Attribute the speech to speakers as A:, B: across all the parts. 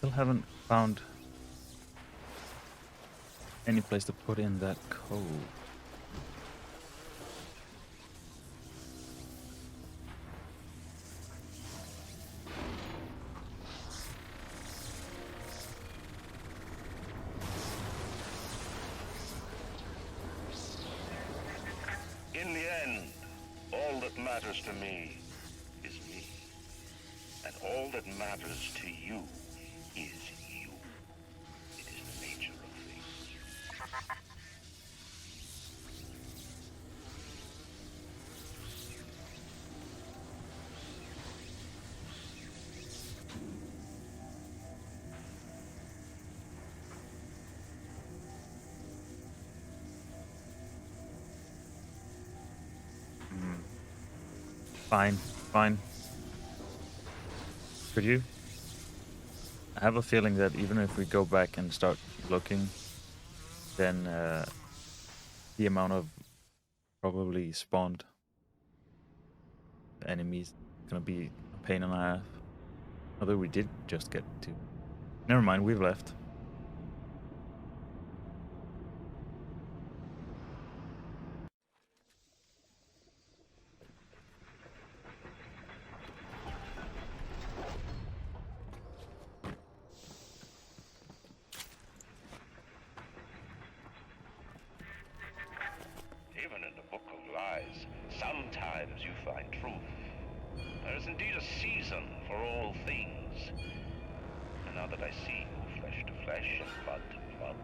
A: Still haven't found any place to put in that code.
B: In the end, all that matters to me is me. And all that matters to you is you. It is the nature of things.
A: Fine, fine. Could you? I have a feeling that even if we go back and start looking, then the amount of probably spawned enemies is gonna be a pain in the ass. Although we did just get to. Never mind, we've left.
B: Even in the book of lies, sometimes you find truth. There is indeed a season for all things. And now that I see you flesh to flesh and blood to blood,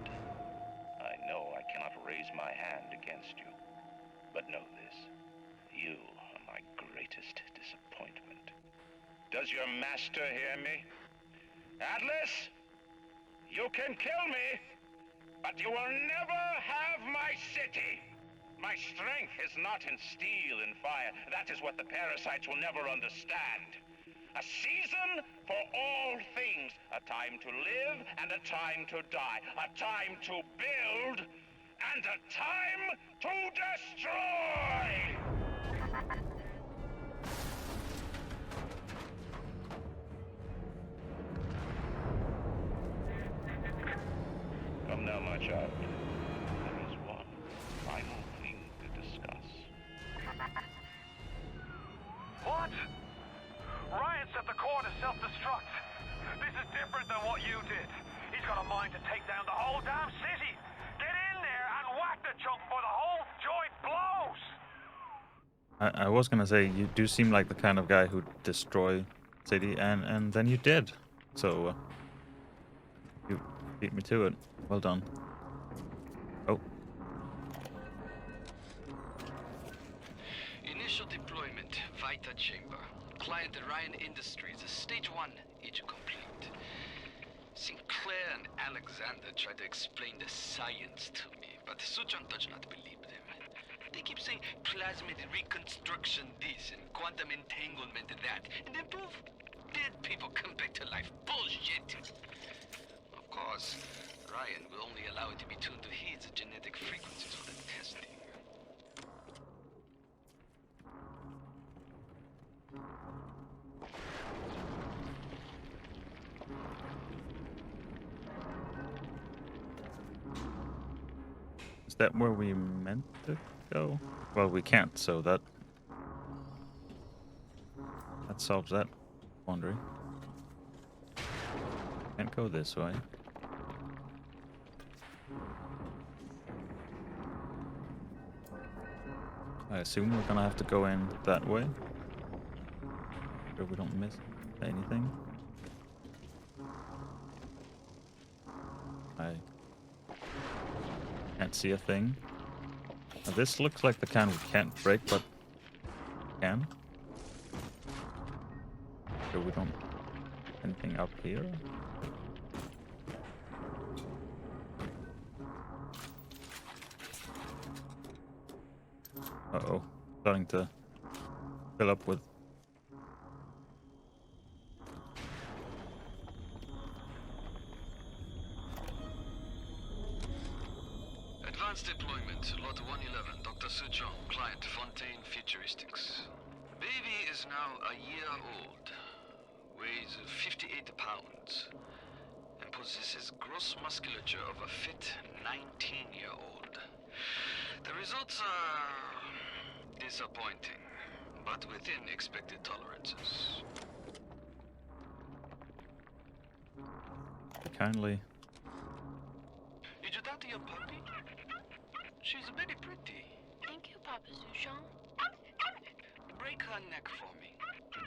B: I know I cannot raise my hand against you. But know this, you are my greatest disappointment. Does your master hear me? Atlas, you can kill me, but you will never have my city. My strength is not in steel and fire. That is what the parasites will never understand. A season for all things. A time to live and a time to die. A time to build and a time to destroy! Come now, my child. There is one final thing to discuss.
C: What? Ryan set the core to self-destruct. This is different than what you did. He's got a mind to take down the whole damn city. Get in there and whack the chunk before the whole joint blows!
A: I was gonna say, you do seem like the kind of guy who'd destroy city, and then you did. So, you beat me to it. Well done. Oh.
D: Initial deployment, Vita Chamber. Client Ryan Industries, Stage 1, agent complete. Sinclair and Alexander tried to explain the science to me, but Suchong does not believe them. They keep saying plasmid reconstruction this and quantum entanglement that, and then poof, dead people come back to life. Bullshit! Of course, Ryan will only allow it to be tuned to his genetic frequencies for the testing.
A: Is that where we meant to go? Well, we can't, so that solves that quandary. Can't go this way. I assume we're gonna have to go in that way. So we don't miss anything. I can't see a thing. Now, this looks like the kind we can't break, but can. So we don't... Anything up here? Uh-oh. Starting to fill up with...
D: Advanced deployment, Lot 111, Dr. Suchong, client Fontaine Futuristics. Baby is now a year old, weighs 58 pounds. possesses gross musculature of a fit 19-year-old. The results are disappointing, but within expected tolerances.
A: Kindly.
D: Did you talk to your puppy? She's very pretty.
E: Thank you, Papa Zuchon.
D: Break her neck for me.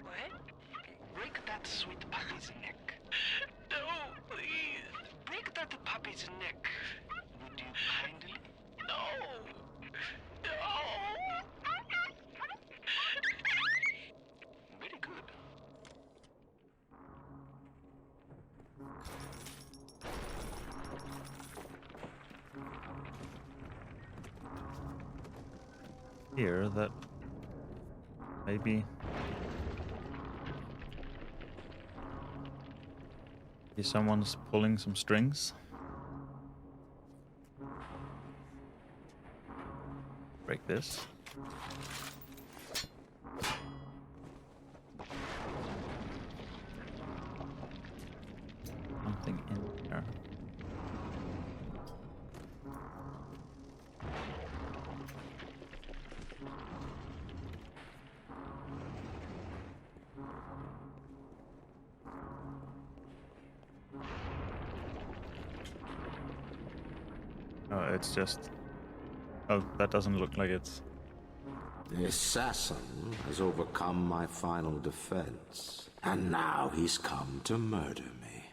E: What?
D: Break that sweet puppy's neck.
E: No, please.
D: Break that puppy's neck. Would you kindly?
E: No. No.
D: Very good.
A: Here that maybe someone's pulling some strings. Break this. Something in there. Oh, it's just... Oh, that doesn't look like it's...
F: The assassin has overcome my final defense, and now he's come to murder me.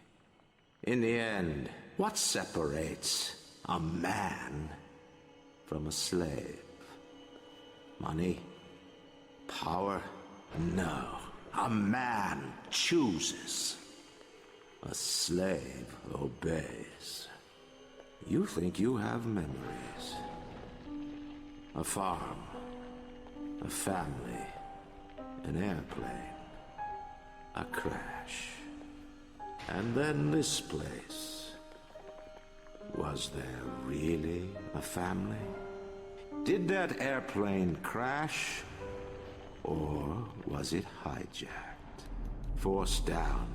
F: In the end, what separates a man from a slave? Money? Power? No. A man chooses. A slave obeys. You think you have memories. A farm. A family. An airplane. A crash. And then this place. Was there really a family? Did that airplane crash? Or was it hijacked? Forced down.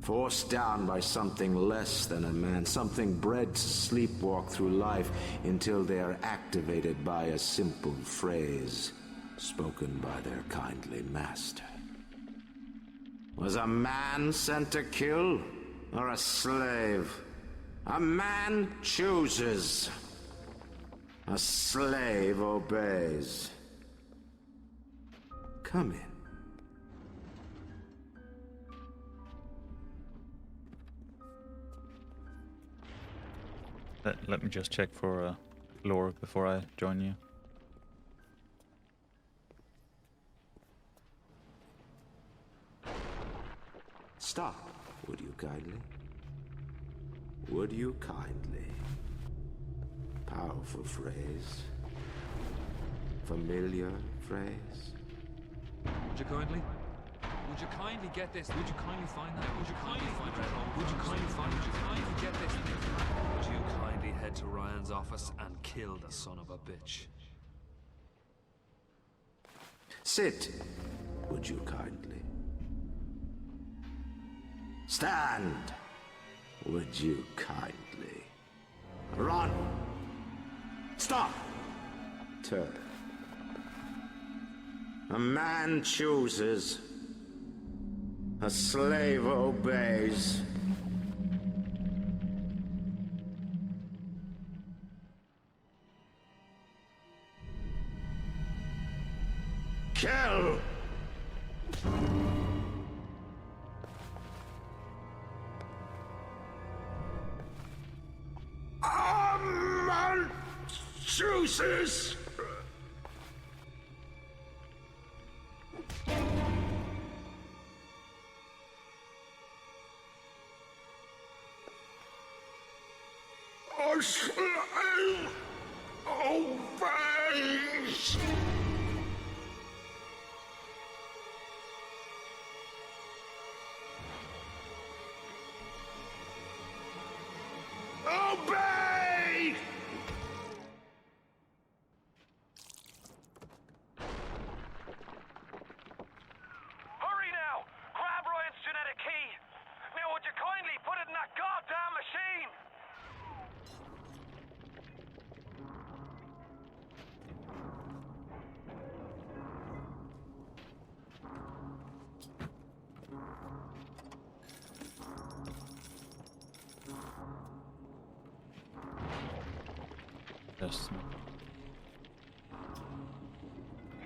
F: Forced down by something less than a man, something bred to sleepwalk through life until they are activated by a simple phrase spoken by their kindly master. Was a man sent to kill, or a slave? A man chooses. A slave obeys. Come in.
A: Let me just check for lore before I join you.
F: Stop, would you kindly? Would you kindly? Powerful phrase. Familiar phrase.
G: Would you kindly? Would you kindly get this? Would you kindly find that? Would you kindly find that? Would you kindly find it? Would you kindly get this? Would you kindly head to Ryan's office and kill the son of a bitch?
F: Sit, would you kindly? Stand, would you kindly? Run! Stop! Turn. A man chooses. A slave obeys. Kill! A man chooses. A slave obeys. Obey!
C: Hurry now! Grab Ryan's genetic key! Now would you kindly put it in that goddamn
A: Just.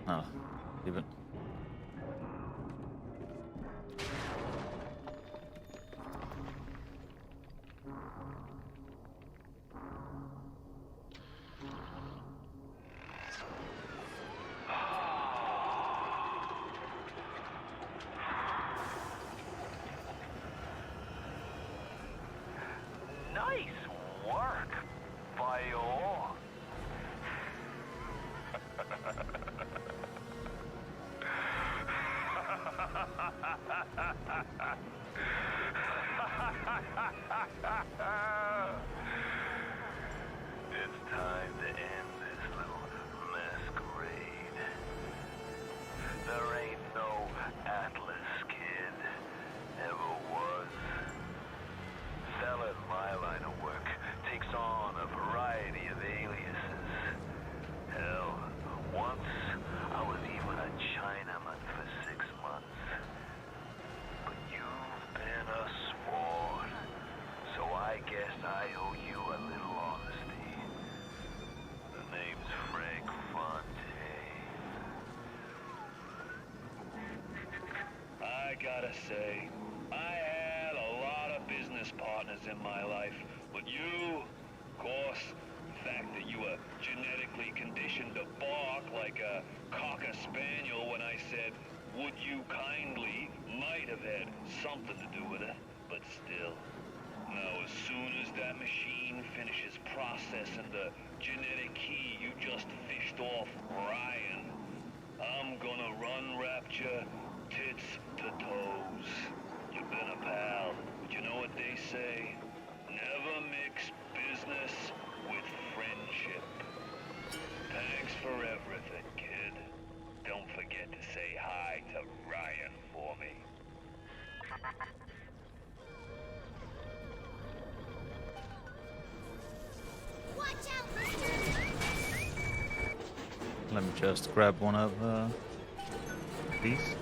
A: Ah, leave it.
C: Nice work, Bio. It's time to end this little masquerade. There ain't no Atlas kid, ever was. Selling my line of work takes on a variety of aliases. Hell, once I was even a Chinaman for 6 months. But you've been a sport, so I guess I owe you a little honesty. The name's Frank Fontaine. I gotta say, I had a lot of business partners in my life, but you, of course, the fact that you were genetically conditioned to bark like a cocker spaniel when I said, would you kindly, might have had something to do with it, but still. Now, as soon as that machine finishes processing the genetic key you just fished off Ryan, I'm gonna run Rapture tits to toes. You've been a pal, but you know what they say? Never mix business with friendship. Thanks for everything, kid. Don't forget to say hi to Ryan for me.
A: Let me just grab one of these.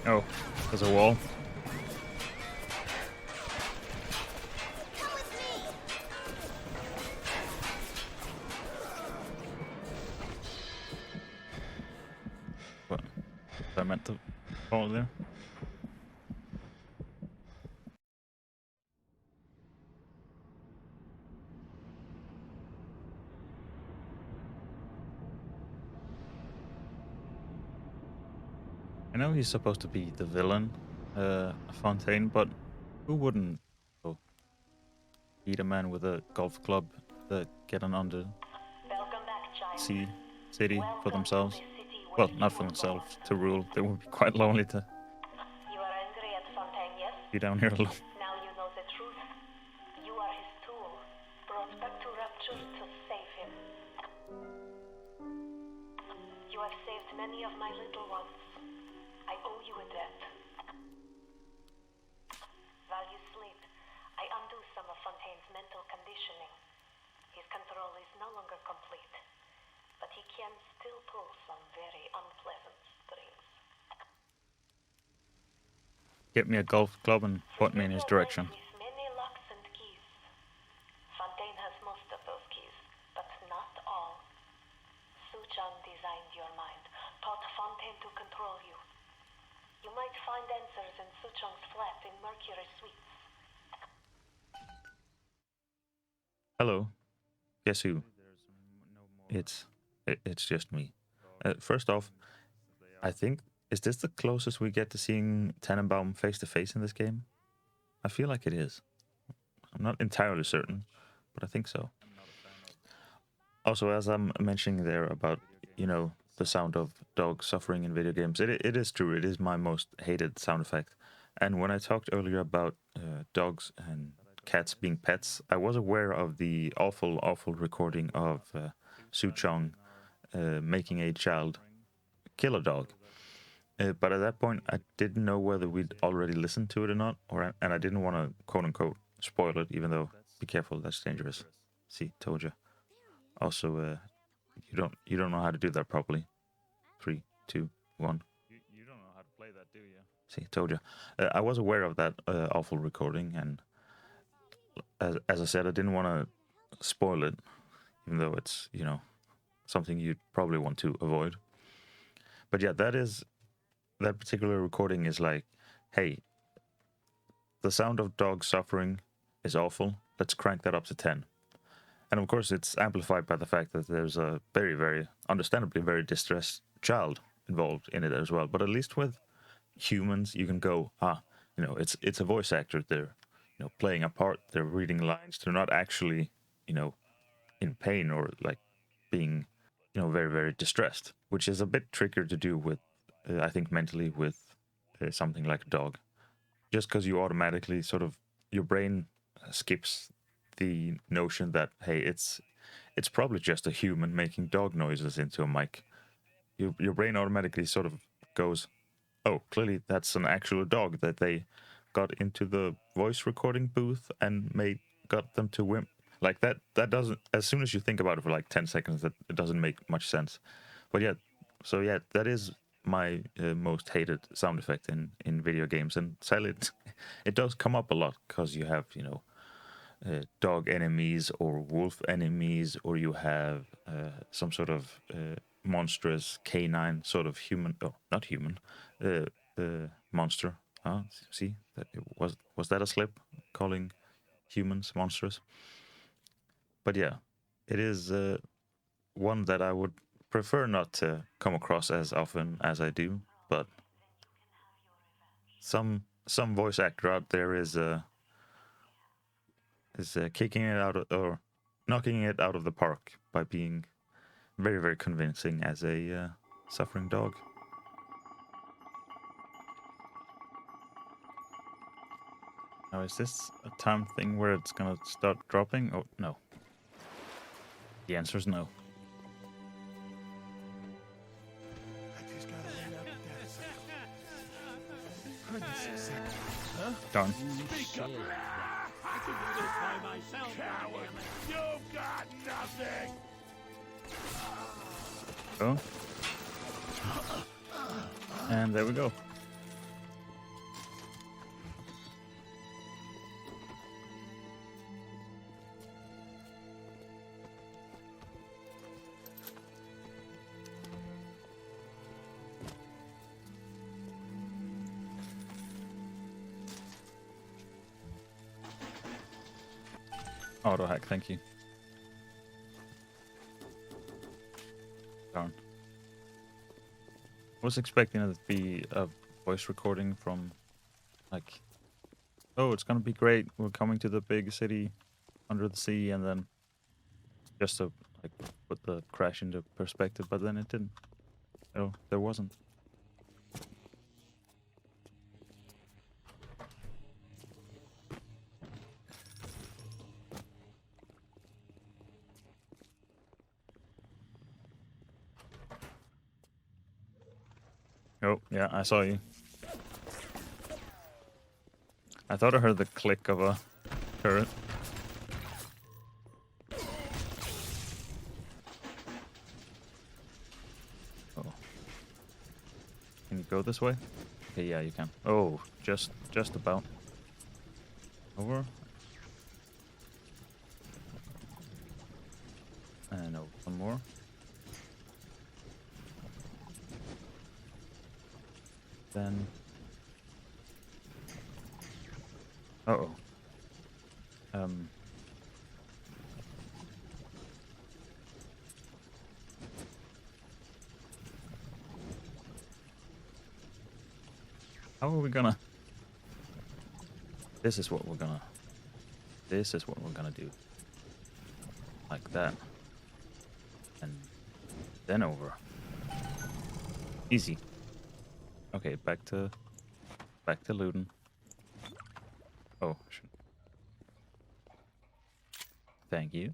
A: Oh, there's a wall. What? I meant to fall there. I know he's supposed to be the villain, Fontaine, but who wouldn't beat a man with a golf club to get an undersea city for themselves? Well, not for themselves, to rule. They would be quite lonely to
H: You are angry at Fontaine, yes?
A: be down here alone.
H: Now you know the truth. You are his tool, brought back to Rapture to save him. You have saved many of my little ones. I owe you a debt. While you sleep, I undo some of Fontaine's mental conditioning. His control is no longer complete, but he can still pull some very unpleasant strings.
A: Get me a golf club and point me in his direction.
H: With many locks and keys. Fontaine has most of those keys, but not all. Suchong designed your mind, taught Fontaine to control you. You might find answers in Suchong's flat in Mercury Suites.
A: Hello. Guess who? It's just me. First off, I think, is this the closest we get to seeing Tannenbaum face to face in this game? I feel like it is. I'm not entirely certain, but I think so. Also, as I'm mentioning there about, the sound of dogs suffering in video games, it is true. It is my most hated sound effect. And when I talked earlier about dogs and cats being pets, I was aware of the awful, awful recording of Suchong making a child kill a dog. But at that point, I didn't know whether we'd already listened to it or not, and I didn't want to quote unquote spoil it. Even though, be careful, that's dangerous. See, told you. Also, you don't know how to do that properly. 3, 2, 1. You don't know how to play that, do you? See, told you. I was aware of that awful recording, and as I said, I didn't want to spoil it, even though it's something you'd probably want to avoid. But yeah, that particular recording is like, hey, the sound of dogs suffering is awful. Let's crank that up to 10. And of course, it's amplified by the fact that there's a very, very, understandably, very distressed child involved in it as well. But at least with humans, you can go, it's a voice actor. They're, playing a part. They're reading lines. They're not actually, in pain or like being, very, very distressed, which is a bit trickier to do with, I think, mentally with something like a dog. Just because you automatically sort of, your brain skips the notion that, hey, it's probably just a human making dog noises into a mic. Your brain automatically sort of goes, oh, clearly that's an actual dog that they got into the voice recording booth and got them to wimp. Like that doesn't, as soon as you think about it for like 10 seconds, that it doesn't make much sense. But yeah, so yeah, that is my most hated sound effect in video games, and sadly it does come up a lot because you have dog enemies or wolf enemies, or you have some sort of monstrous canine sort of human, oh, not human, monster. See, that was that a slip, calling humans monstrous? But yeah, it is one that I would prefer not to come across as often as I do. But some voice actor out there is kicking it out or knocking it out of the park by being very, very convincing as a suffering dog. Now, is this a time thing where it's gonna start dropping? Oh, no. The answer is no. Darn.
F: I can do this by myself. Coward! You've got nothing!
A: Oh. And there we go. Auto hack, thank you. Darn. I was expecting it to be a voice recording from, like, oh, it's gonna be great, we're coming to the big city under the sea, and then just to, like, put the crash into perspective, but then it didn't. Oh, there wasn't. Oh, yeah, I saw you. I thought I heard the click of a turret. Oh. Can you go this way? Okay, yeah, you can. Oh, just about. Over. And oh, one more. Then. Uh-oh. How are we gonna... This is what we're gonna do. Like that. And then over. Easy. Okay, back to looting. Oh, shit. Thank you.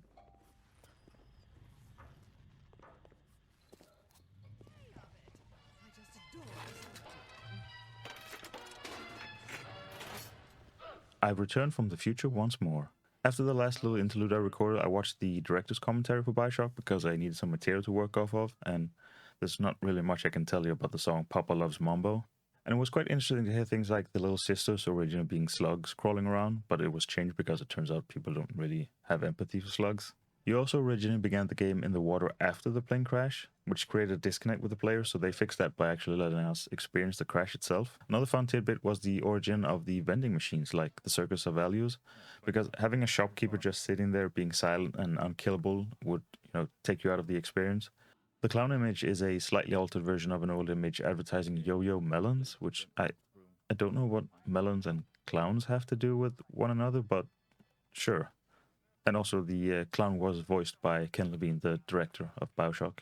A: I've returned from the future once more. After the last little interlude I recorded, I watched the director's commentary for BioShock because I needed some material to work off of, and there's not really much I can tell you about the song Papa Loves Mambo. And it was quite interesting to hear things like the little sisters originally being slugs crawling around, but it was changed because it turns out people don't really have empathy for slugs. You also originally began the game in the water after the plane crash, which created a disconnect with the players, so they fixed that by actually letting us experience the crash itself. Another fun tidbit was the origin of the vending machines, like the Circus of Values, because having a shopkeeper just sitting there being silent and unkillable would, take you out of the experience. The clown image is a slightly altered version of an old image advertising yo-yo melons, which I don't know what melons and clowns have to do with one another, but sure. And also, the clown was voiced by Ken Levine, the director of BioShock.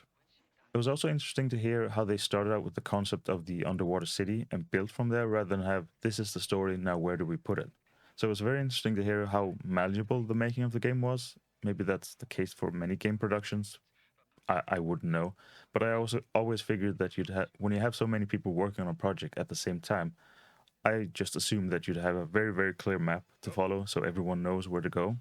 A: It was also interesting to hear how they started out with the concept of the underwater city and built from there rather than have, this is the story, now where do we put it? So it was very interesting to hear how malleable the making of the game was. Maybe that's the case for many game productions. I wouldn't know. But I also always figured that when you have so many people working on a project at the same time, I just assumed that you'd have a very, very clear map to follow so everyone knows where to go.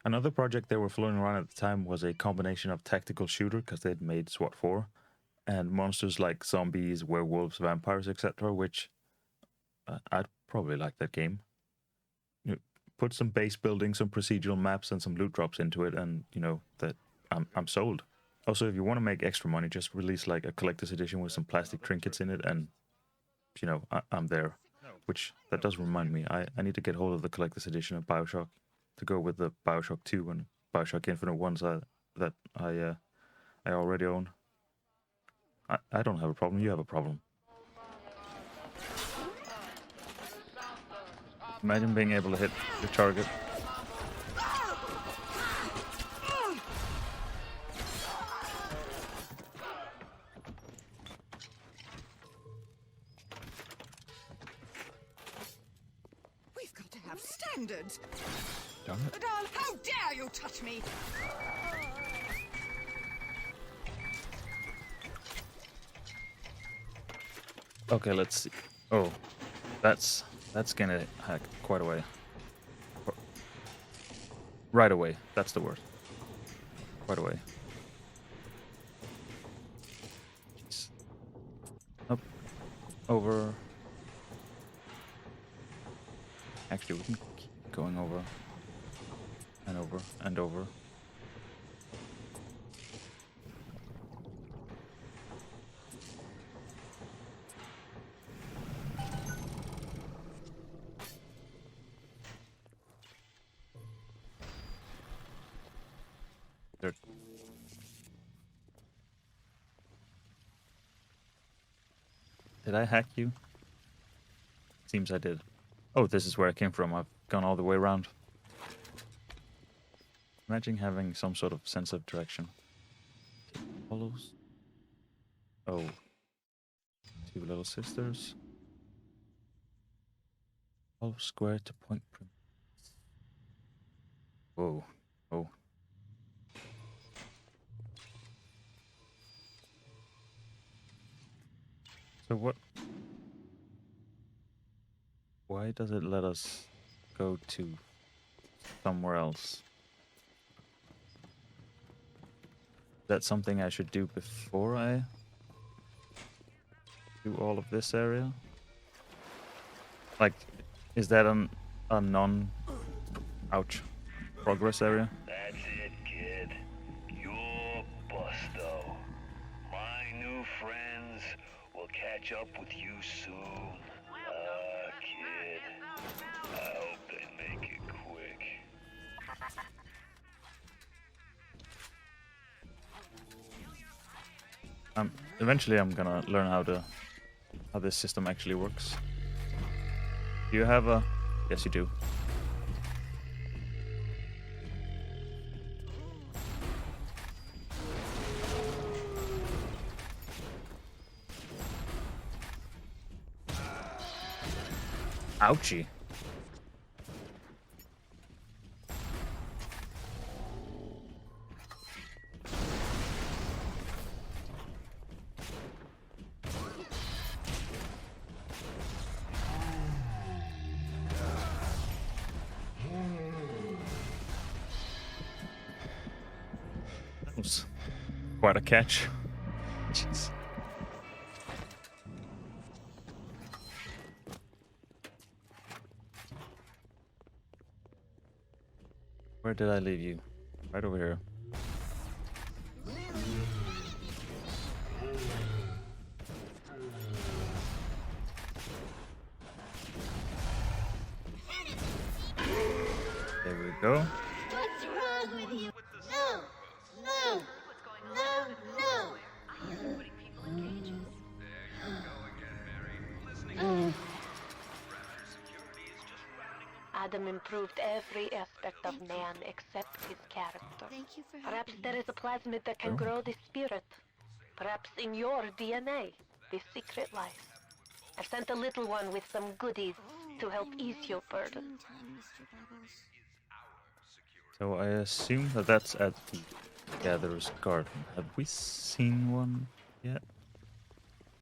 A: Another project they were floating around at the time was a combination of tactical shooter, because they'd made SWAT 4, and monsters like zombies, werewolves, vampires, etc., which I'd probably like that game. Put some base building, some procedural maps, and some loot drops into it, and, that I'm sold. Also, if you want to make extra money, just release like a collector's edition with some plastic trinkets in it, and, I'm there. Which, that does remind me, I need to get hold of the collector's edition of BioShock to go with the BioShock 2 and BioShock Infinite ones that I already own. I don't have a problem, you have a problem. Imagine being able to hit your target.
I: We've got to have standards.
A: Darn it.
I: Adol, how dare you touch me?
A: Okay, let's see. Oh, that's gonna hack quite a way. Right away, that's the word. Quite away. Jeez. Up, over. Actually, we can keep going over and over and over. There. Did I hack you? Seems I did. Oh, this is where I came from. I've gone all the way around. Imagine having some sort of sense of direction. Follows. Oh. Two little sisters. Follow square to point. Whoa. Oh. So what? Why does it let us go to somewhere else? Is that something I should do before I do all of this area? Like, is that a non-ouch progress area?
B: That's it, kid. You're busto. My new friends will catch up with you soon. Kid. I hope they make it quick.
A: Eventually I'm gonna learn how this system actually works. Do you have a... Yes, you do. Ouchie. That was quite a catch. Jeez. Where did I leave you? Right over here. There we go.
J: What's wrong with you? No! No! No! No!
H: Adam improved every aspect of man except his character.
J: Thank you for
H: Perhaps
J: helping
H: there
J: me.
H: is a plasmid that can
A: Oh.
H: grow the spirit. Perhaps in your DNA, the secret lies. I've sent a little one with some goodies to help
J: I'm
H: ease
J: ready
H: your
J: for
H: burden.
J: dream time, Mr. Bubbles.
A: So I assume that that's at the Gatherer's Garden. Have we seen one yet?